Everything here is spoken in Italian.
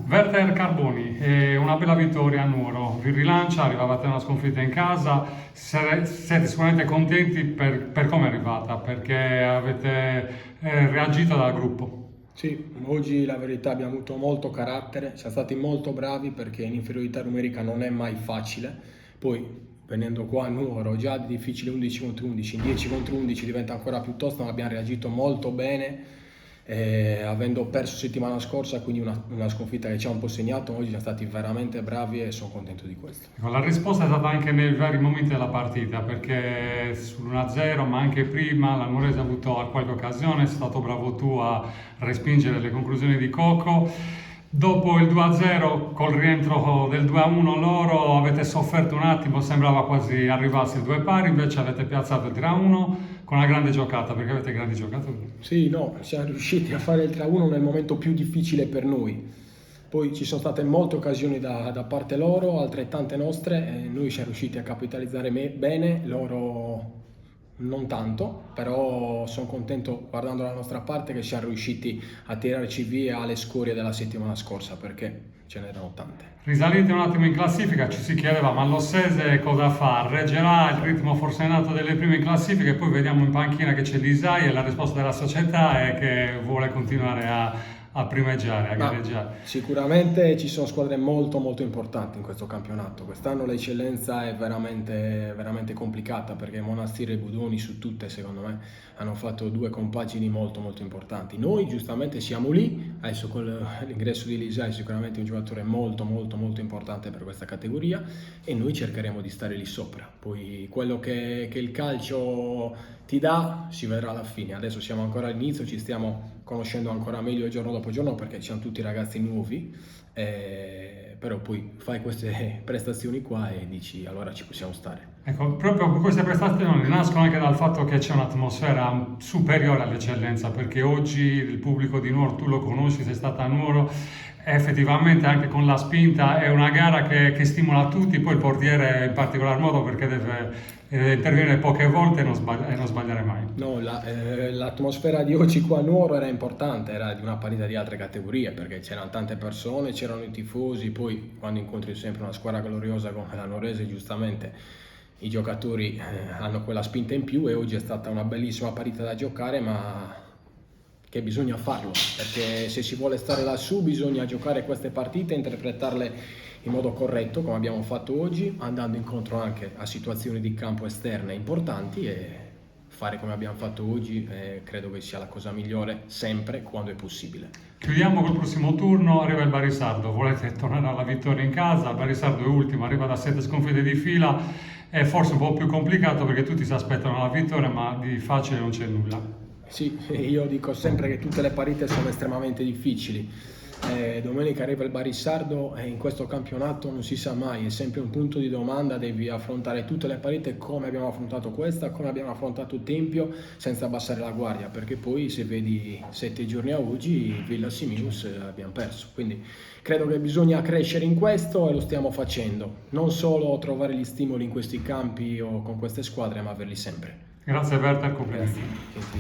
Werder Carboni, una bella vittoria a Nuoro, vi rilancia, arrivavate a una sconfitta in casa, siete sicuramente contenti per come è arrivata, perché avete reagito dal gruppo. Sì, oggi la verità abbiamo avuto molto carattere, siamo stati molto bravi perché in inferiorità numerica non è mai facile. Poi venendo qua a Nuoro, già di difficile 11 contro 11, in 10 contro 11 diventa ancora più tosto, ma abbiamo reagito molto bene. Avendo perso settimana scorsa, quindi una sconfitta che ci ha un po' segnato, oggi siamo stati veramente bravi e sono contento di questo. Ecco, la risposta è stata anche nei vari momenti della partita, perché sull'1-0, ma anche prima, la Nuorese ha avuto qualche occasione, sei stato bravo tu a respingere le conclusioni di Coco. Dopo il 2-0, col rientro del 2-1 loro, avete sofferto un attimo, sembrava quasi arrivasse il 2 pari, invece avete piazzato il 3-1 con una grande giocata, perché avete grandi giocatori. Sì, no, siamo riusciti a fare il 3-1 nel momento più difficile per noi. Poi ci sono state molte occasioni da parte loro, altrettante nostre, e noi siamo riusciti a capitalizzare bene, loro non tanto, però sono contento guardando la nostra parte che siamo riusciti a tirarci via le scorie della settimana scorsa perché ce n'erano tante. Risalite un attimo in classifica, ci si chiedeva ma l'Ossese cosa fa? Reggerà il ritmo forsennato delle prime in classifica e poi vediamo in panchina che c'è l'Isai e la risposta della società è che vuole continuare a primeggiare, a Ma gareggiare. sicuramente ci sono squadre molto molto importanti in questo campionato. Quest'anno l'eccellenza è veramente complicata perché Monastir e Budoni su tutte secondo me hanno fatto due compagini molto molto importanti. Noi giustamente siamo lì, adesso con l'ingresso di Lisai sicuramente un giocatore molto importante per questa categoria e noi cercheremo di stare lì sopra. Poi quello che il calcio ti dà si vedrà alla fine. Adesso siamo ancora all'inizio, ci stiamo conoscendo ancora meglio giorno dopo giorno perché siamo tutti ragazzi nuovi, però poi fai queste prestazioni qua e dici allora ci possiamo stare. Ecco, proprio queste prestazioni nascono anche dal fatto che c'è un'atmosfera superiore all'eccellenza, perché oggi il pubblico di Nuoro, tu lo conosci, sei stata a Nuoro, effettivamente anche con la spinta è una gara che stimola tutti, poi il portiere in particolar modo perché deve intervenire poche volte e non sbagliare mai. No, l'atmosfera di oggi qua a Nuoro era importante, era di una partita di altre categorie perché c'erano tante persone, c'erano i tifosi, poi quando incontri sempre una squadra gloriosa come la Nuorese giustamente i giocatori hanno quella spinta in più e oggi è stata una bellissima partita da giocare ma che bisogna farlo perché se si vuole stare lassù bisogna giocare queste partite e interpretarle in modo corretto come abbiamo fatto oggi andando incontro anche a situazioni di campo esterne importanti e fare come abbiamo fatto oggi credo che sia la cosa migliore sempre quando è possibile. Chiudiamo col prossimo turno, arriva il Barisardo, volete tornare alla vittoria in casa, il Barisardo è ultimo, arriva da 7 sconfitte di fila, è forse un po' più complicato perché tutti si aspettano la vittoria ma di facile non c'è nulla. Sì, io dico sempre che tutte le partite sono estremamente difficili. Domenica arriva il Barissardo e in questo campionato non si sa mai, è sempre un punto di domanda, devi affrontare tutte le partite come abbiamo affrontato questa, come abbiamo affrontato Tempio, senza abbassare la guardia, perché poi se vedi 7 giorni a oggi, Villa Simius abbiamo perso. Quindi credo che bisogna crescere in questo e lo stiamo facendo, non solo trovare gli stimoli in questi campi o con queste squadre, ma averli sempre. Grazie Berta, complimenti. Grazie.